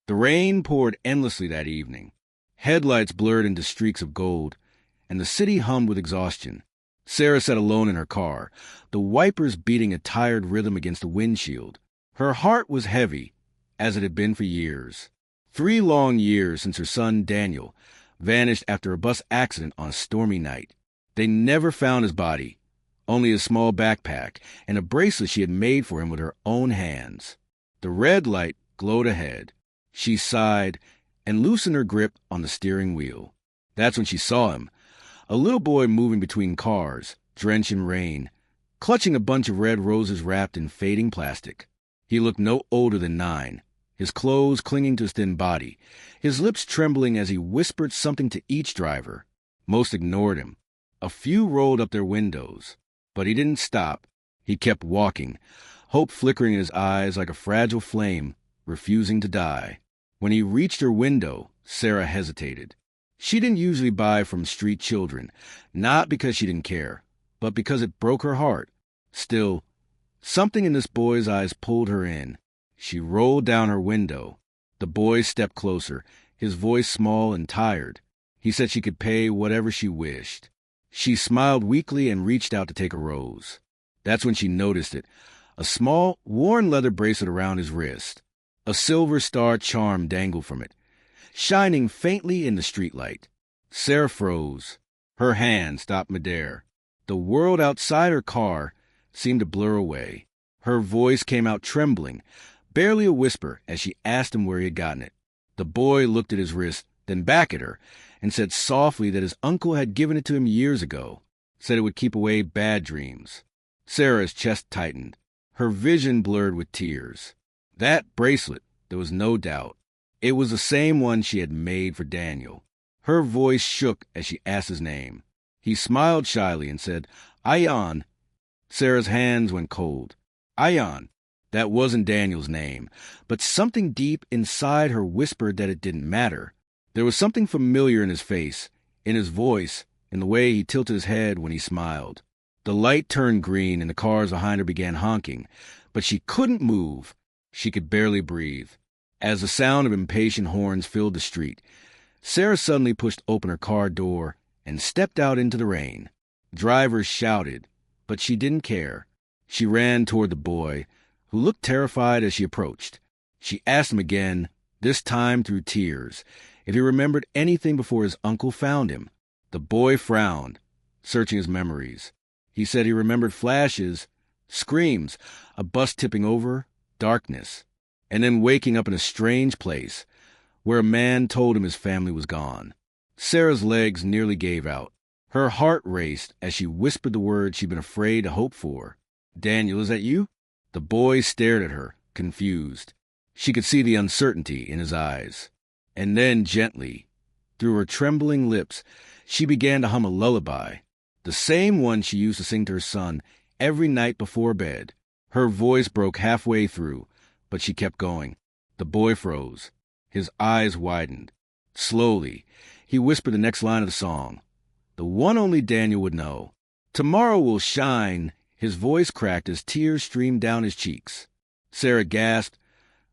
The rain poured endlessly that evening. Headlights blurred into streaks of gold, and the city hummed with exhaustion. Sarah sat alone in her car, the wipers beating a tired rhythm against the windshield. Her heart was heavy, as it had been for years. 3 long years since her son, Daniel, vanished after a bus accident on a stormy night. They never found his body, only his small backpack and a bracelet she had made for him with her own hands. The red light glowed ahead. She sighed and loosened her grip on the steering wheel. That's when she saw him, a little boy moving between cars, drenched in rain, clutching a bunch of red roses wrapped in fading plastic. He looked no older than 9, his clothes clinging to his thin body, his lips trembling as he whispered something to each driver. Most ignored him. A few rolled up their windows. But he didn't stop. He kept walking, hope flickering in his eyes like a fragile flame, refusing to die. When he reached her window, Sarah hesitated. She didn't usually buy from street children, not because she didn't care, but because it broke her heart. Still, something in this boy's eyes pulled her in. She rolled down her window. The boy stepped closer, his voice small and tired. He said she could pay whatever she wished. She smiled weakly and reached out to take a rose. That's when she noticed it, a small, worn leather bracelet around his wrist. A silver star charm dangled from it, shining faintly in the streetlight. Sarah froze. Her hand stopped midair. The world outside her car seemed to blur away. Her voice came out trembling, barely a whisper, as she asked him where he had gotten it. The boy looked at his wrist, then back at her, and said softly that his uncle had given it to him years ago, said it would keep away bad dreams. Sarah's chest tightened. Her vision blurred with tears. That bracelet, there was no doubt. It was the same one she had made for Daniel. Her voice shook as she asked his name. He smiled shyly and said, "Ion." Sarah's hands went cold. Ion. That wasn't Daniel's name, but something deep inside her whispered that it didn't matter. There was something familiar in his face, in his voice, in the way he tilted his head when he smiled. The light turned green and the cars behind her began honking, but she couldn't move. She could barely breathe. As the sound of impatient horns filled the street, Sarah suddenly pushed open her car door and stepped out into the rain. Drivers shouted, but she didn't care. She ran toward the boy, who looked terrified as she approached. She asked him again, this time through tears, if he remembered anything before his uncle found him. The boy frowned, searching his memories. He said he remembered flashes, screams, a bus tipping over, darkness, and then waking up in a strange place where a man told him his family was gone. Sarah's legs nearly gave out. Her heart raced as she whispered the words she'd been afraid to hope for. "Daniel, is that you?" The boy stared at her, confused. She could see the uncertainty in his eyes. And then, gently, through her trembling lips, she began to hum a lullaby, the same one she used to sing to her son every night before bed. Her voice broke halfway through, but she kept going. The boy froze. His eyes widened. Slowly, he whispered the next line of the song, the one only Daniel would know. "Tomorrow will shine." His voice cracked as tears streamed down his cheeks. Sarah gasped,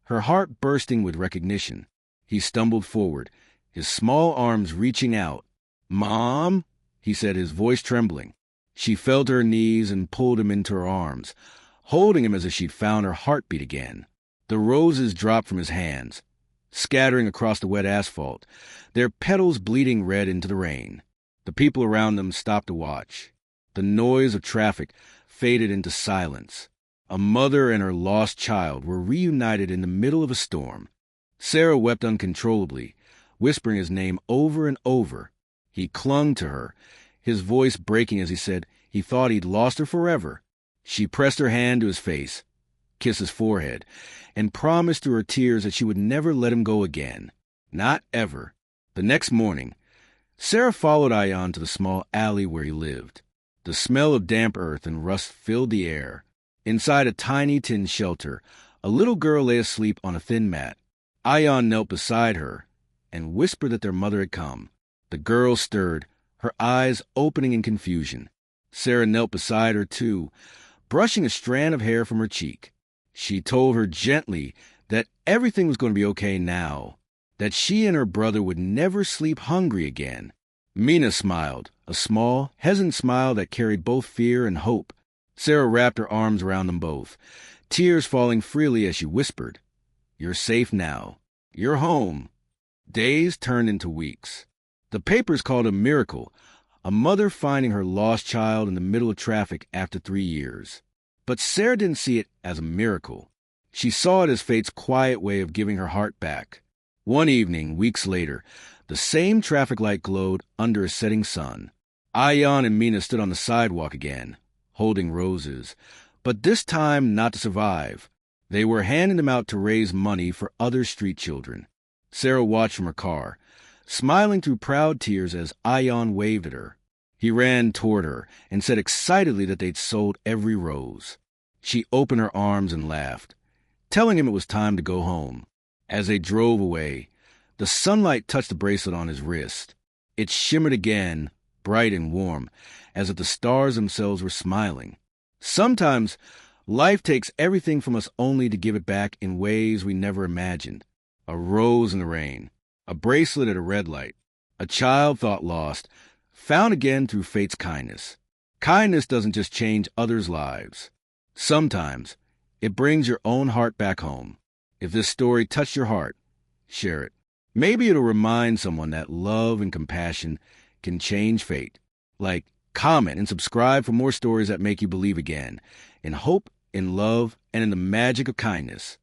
her heart bursting with recognition. He stumbled forward, his small arms reaching out. "Mom," he said, his voice trembling. She fell to her knees and pulled him into her arms, holding him as if she'd found her heartbeat again. The roses dropped from his hands, scattering across the wet asphalt, their petals bleeding red into the rain. The people around them stopped to watch. The noise of traffic faded into silence. A mother and her lost child were reunited in the middle of a storm. Sarah wept uncontrollably, whispering his name over and over. He clung to her, his voice breaking as he said he thought he'd lost her forever. She pressed her hand to his face, kissed his forehead, and promised through her tears that she would never let him go again. Not ever. The next morning, Sarah followed Ion to the small alley where he lived. The smell of damp earth and rust filled the air. Inside a tiny tin shelter, a little girl lay asleep on a thin mat. Ion knelt beside her and whispered that their mother had come. The girl stirred, her eyes opening in confusion. Sarah knelt beside her, too, brushing a strand of hair from her cheek. She told her gently that everything was going to be okay now, that she and her brother would never sleep hungry again. Mina smiled, a small, hesitant smile that carried both fear and hope. Sarah wrapped her arms around them both, tears falling freely as she whispered, "You're safe now. You're home." Days turned into weeks. The papers called it a miracle, a mother finding her lost child in the middle of traffic after 3 years. But Sarah didn't see it as a miracle. She saw it as fate's quiet way of giving her heart back. One evening, weeks later, the same traffic light glowed under a setting sun. Ayan and Mina stood on the sidewalk again, holding roses, but this time not to survive. They were handing them out to raise money for other street children. Sarah watched from her car, smiling through proud tears as Ayan waved at her. He ran toward her and said excitedly that they'd sold every rose. She opened her arms and laughed, telling him it was time to go home. As they drove away, the sunlight touched the bracelet on his wrist. It shimmered again, bright and warm, as if the stars themselves were smiling. Sometimes, life takes everything from us only to give it back in ways we never imagined. A rose in the rain, a bracelet at a red light, a child thought lost, found again through fate's kindness. Kindness doesn't just change others' lives. Sometimes, it brings your own heart back home. If this story touched your heart, share it. Maybe it'll remind someone that love and compassion can change fate. Like, comment, and subscribe for more stories that make you believe again, in hope, in love, and in the magic of kindness.